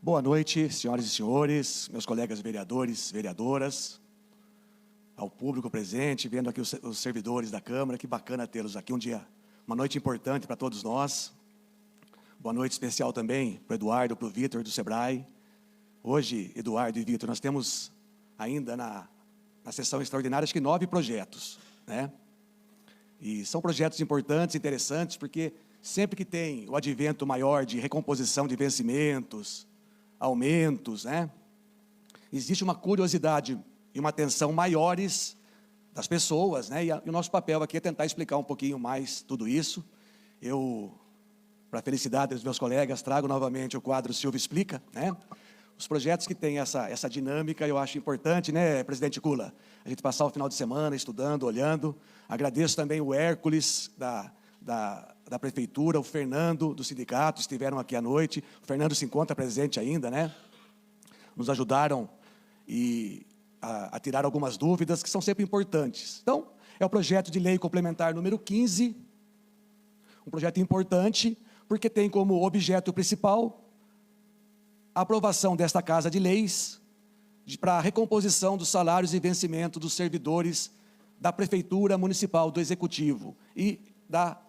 Boa noite, senhoras e senhores, meus colegas vereadores, vereadoras, ao público presente, vendo aqui os servidores da Câmara, que bacana tê-los aqui, uma noite importante para todos nós. Boa noite especial também para o Eduardo, para o Vitor do Sebrae. Hoje, Eduardo e Vitor, nós temos ainda na sessão extraordinária, acho que 9 projetos, né? E são projetos importantes, interessantes, porque sempre que tem o advento maior de recomposição de vencimentos, aumentos, né? Existe uma curiosidade e uma atenção maiores das pessoas, né? E o nosso papel aqui é tentar explicar um pouquinho mais tudo isso. Eu, para a felicidade dos meus colegas, trago novamente o quadro Silvio Explica, né? Os projetos que têm essa dinâmica, eu acho importante, né, presidente Kula? A gente passar o final de semana estudando, olhando. Agradeço também o Hércules da Prefeitura, o Fernando do sindicato, estiveram aqui à noite. O Fernando se encontra presente ainda, né? Nos ajudaram a tirar algumas dúvidas que são sempre importantes. Então, é o projeto de lei complementar número 15, um projeto importante, porque tem como objeto principal a aprovação desta Casa de Leis para a recomposição dos salários e vencimento dos servidores da Prefeitura Municipal, do Executivo e da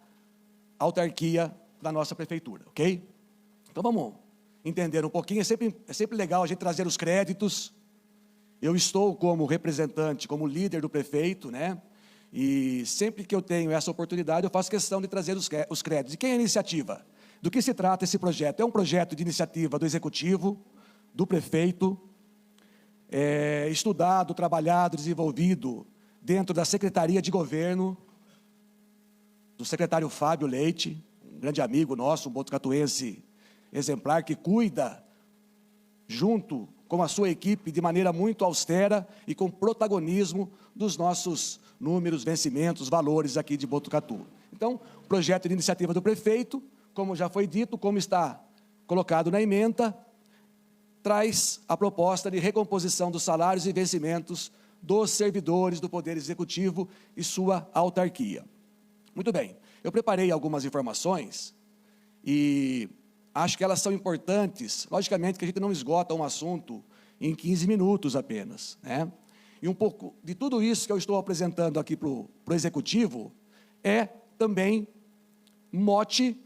autarquia da nossa Prefeitura, ok? Então, vamos entender um pouquinho. É sempre legal a gente trazer os créditos. Eu estou como representante, como líder do prefeito, né? E sempre que eu tenho essa oportunidade, eu faço questão de trazer os créditos. E quem é a iniciativa? Do que se trata esse projeto? É um projeto de iniciativa do Executivo, do prefeito, estudado, trabalhado, desenvolvido dentro da Secretaria de Governo, do secretário Fábio Leite, um grande amigo nosso, um botucatuense exemplar, que cuida, junto com a sua equipe, de maneira muito austera e com protagonismo dos nossos números, vencimentos, valores aqui de Botucatu. Então, projeto de iniciativa do prefeito, como já foi dito, como está colocado na ementa, traz a proposta de recomposição dos salários e vencimentos dos servidores do Poder Executivo e sua autarquia. Muito bem, eu preparei algumas informações e acho que elas são importantes. Logicamente que a gente não esgota um assunto em 15 minutos apenas, né? E um pouco de tudo isso que eu estou apresentando aqui para o Executivo é também mote,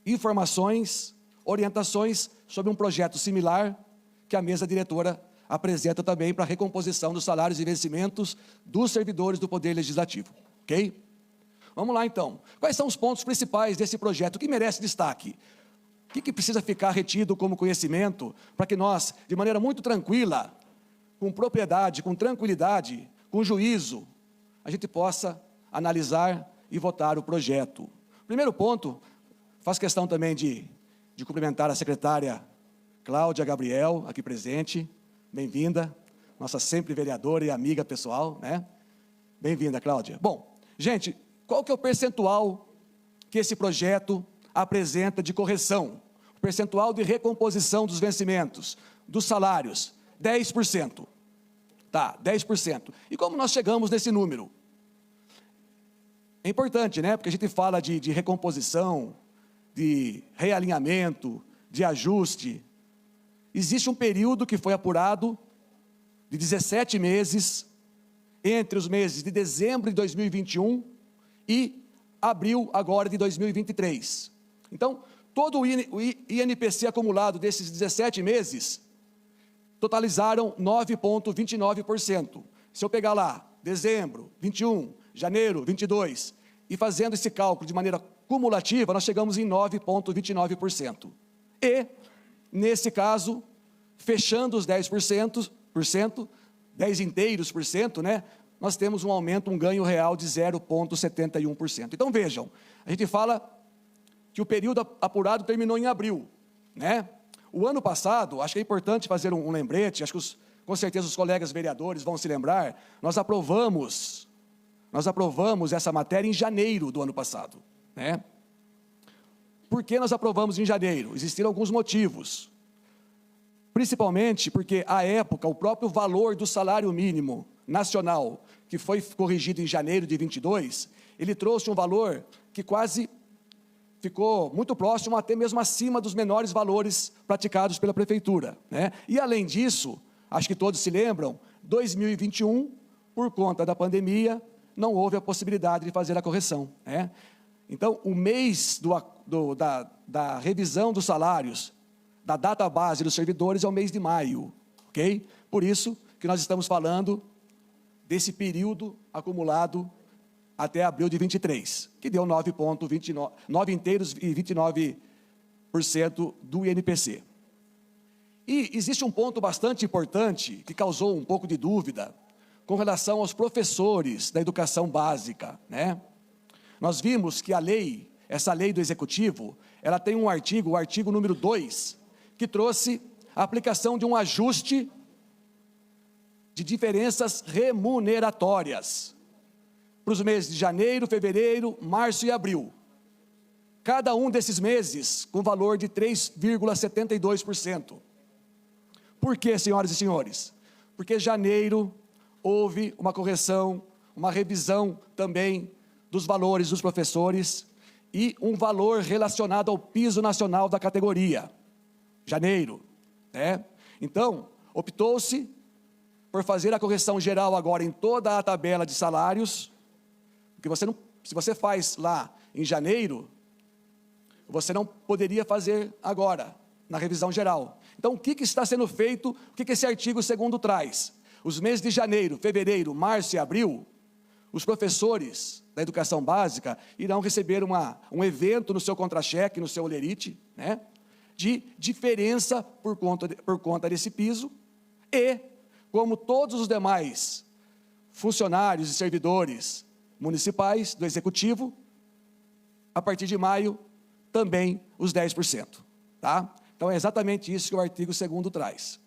informações, orientações sobre um projeto similar que a mesa diretora apresenta também para a recomposição dos salários e vencimentos dos servidores do Poder Legislativo, ok? Vamos lá, então. Quais são os pontos principais desse projeto? O que merece destaque? O que precisa ficar retido como conhecimento para que nós, de maneira muito tranquila, com propriedade, com tranquilidade, com juízo, a gente possa analisar e votar o projeto? Primeiro ponto, faço questão também de cumprimentar a secretária Cláudia Gabriel, aqui presente. Bem-vinda, nossa sempre vereadora e amiga pessoal, né? Bem-vinda, Cláudia. Bom, gente, qual que é o percentual que esse projeto apresenta de correção? O percentual de recomposição dos vencimentos, dos salários, 10%. Tá, 10%. E como nós chegamos nesse número? É importante, né? Porque a gente fala de recomposição, de realinhamento, de ajuste. Existe um período que foi apurado de 17 meses, entre os meses de dezembro de 2021 e abril agora de 2023. Então, todo o INPC acumulado desses 17 meses totalizaram 9,29%. Se eu pegar lá, dezembro, 21, janeiro, 22, e fazendo esse cálculo de maneira cumulativa, nós chegamos em 9,29%. E, nesse caso, fechando os 10%, 10 inteiros por cento, né? Nós temos um aumento, um ganho real de 0,71%. Então, vejam, a gente fala que o período apurado terminou em abril, né? O ano passado, acho que é importante fazer um lembrete, acho que com certeza os colegas vereadores vão se lembrar, nós aprovamos essa matéria em janeiro do ano passado, né? Por que nós aprovamos em janeiro? Existiram alguns motivos. Principalmente porque, à época, o próprio valor do salário mínimo nacional, que foi corrigido em janeiro de 22, ele trouxe um valor que quase ficou muito próximo, até mesmo acima dos menores valores praticados pela Prefeitura, né? E, além disso, acho que todos se lembram, 2021, por conta da pandemia, não houve a possibilidade de fazer a correção, né? Então, o mês da revisão dos salários, da data base dos servidores, é o mês de maio, ok? Por isso que nós estamos falando desse período acumulado até abril de 23, que deu 9,29% do INPC. E existe um ponto bastante importante que causou um pouco de dúvida com relação aos professores da educação básica, né? Nós vimos que a lei, essa lei do Executivo, ela tem um artigo, o artigo número 2, que trouxe a aplicação de um ajuste de diferenças remuneratórias para os meses de janeiro, fevereiro, março e abril. Cada um desses meses com valor de 3,72%. Por quê, senhoras e senhores? Porque janeiro houve uma correção, uma revisão também dos valores dos professores e um valor relacionado ao piso nacional da categoria. Janeiro, né? Então, optou-se por fazer a correção geral agora em toda a tabela de salários, porque se você faz lá em janeiro, você não poderia fazer agora, na revisão geral. Então, o que está sendo feito, o que esse artigo 2º traz? Os meses de janeiro, fevereiro, março e abril, os professores da educação básica irão receber um evento no seu contra-cheque, no seu olerite, né, de diferença por conta desse piso, e, como todos os demais funcionários e servidores municipais do Executivo, a partir de maio, também os 10%, tá? Então, é exatamente isso que o artigo 2º traz.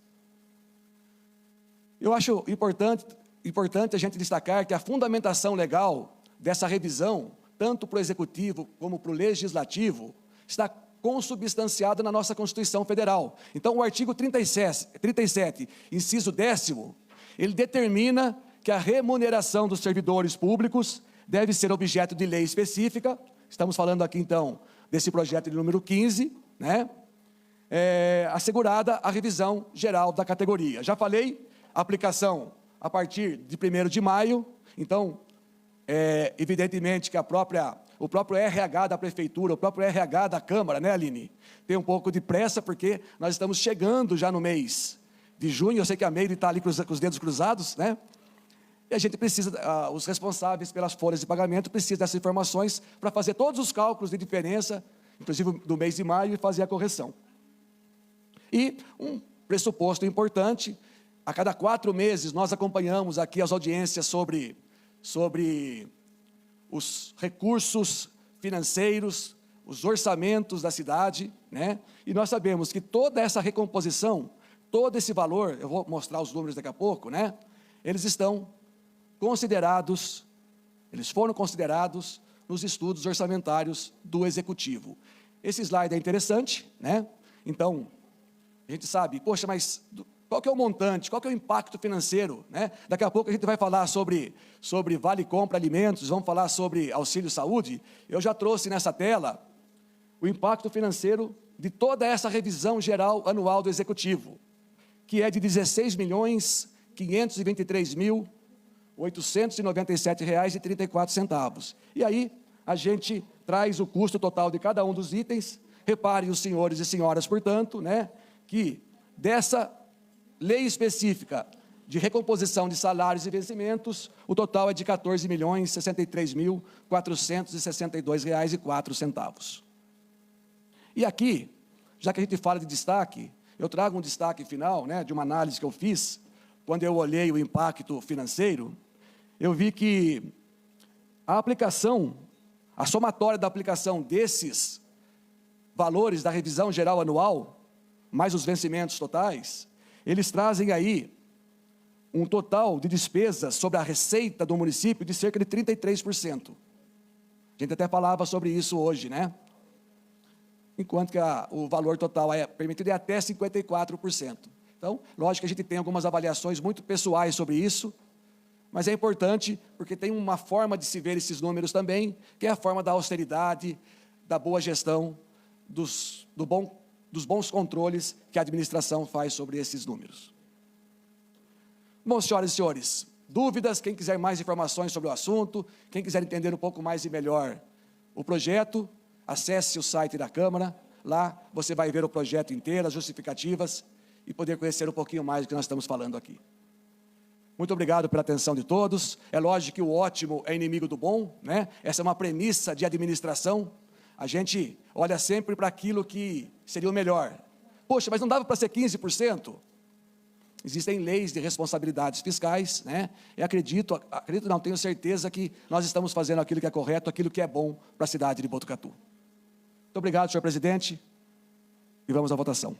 Eu acho importante a gente destacar que a fundamentação legal dessa revisão, tanto para o Executivo como para o Legislativo, está consubstanciada na nossa Constituição Federal. Então, o artigo 37, inciso 10º, ele determina que a remuneração dos servidores públicos deve ser objeto de lei específica. Estamos falando aqui, então, desse projeto de número 15, né? Assegurada a revisão geral da categoria. Já falei, aplicação a partir de 1º de maio, então, evidentemente que o próprio RH da Prefeitura, o próprio RH da Câmara, né, Aline, tem um pouco de pressa, porque nós estamos chegando já no mês de junho, eu sei que a Meire está ali com os dedos cruzados, né? E a gente precisa, os responsáveis pelas folhas de pagamento precisam dessas informações para fazer todos os cálculos de diferença, inclusive do mês de maio, e fazer a correção. E um pressuposto importante, a cada 4 meses nós acompanhamos aqui as audiências sobre os recursos financeiros, os orçamentos da cidade, né? E nós sabemos que toda essa recomposição, todo esse valor, eu vou mostrar os números daqui a pouco, né? Eles foram considerados nos estudos orçamentários do Executivo. Esse slide é interessante, né? Então, a gente sabe, poxa, mas qual que é o montante, qual que é o impacto financeiro, né? Daqui a pouco a gente vai falar sobre Vale Compra Alimentos, vamos falar sobre Auxílio Saúde. Eu já trouxe nessa tela o impacto financeiro de toda essa revisão geral anual do Executivo, que é de R$ 16.523.897,34. E aí, a gente traz o custo total de cada um dos itens. Reparem os senhores e senhoras, portanto, né, que dessa lei específica de recomposição de salários e vencimentos, o total é de R$ 14.063.462,04. E aqui, já que a gente fala de destaque, eu trago um destaque final, né, de uma análise que eu fiz, quando eu olhei o impacto financeiro, eu vi que a somatória da aplicação desses valores da revisão geral anual, mais os vencimentos totais, eles trazem aí um total de despesas sobre a receita do município de cerca de 33%. A gente até falava sobre isso hoje, né? Enquanto que o valor total permitido é até 54%. Então, lógico que a gente tem algumas avaliações muito pessoais sobre isso, mas é importante porque tem uma forma de se ver esses números também, que é a forma da austeridade, da boa gestão, dos bons controles que a administração faz sobre esses números. Bom, senhoras e senhores, dúvidas, quem quiser mais informações sobre o assunto, quem quiser entender um pouco mais e melhor o projeto, acesse o site da Câmara, lá você vai ver o projeto inteiro, as justificativas, e poder conhecer um pouquinho mais do que nós estamos falando aqui. Muito obrigado pela atenção de todos. É lógico que o ótimo é inimigo do bom, né? Essa é uma premissa de administração. A gente olha sempre para aquilo que seria o melhor. Poxa, mas não dava para ser 15%? Existem leis de responsabilidades fiscais, né? E acredito não, tenho certeza que nós estamos fazendo aquilo que é correto, aquilo que é bom para a cidade de Botucatu. Muito obrigado, senhor presidente, e vamos à votação.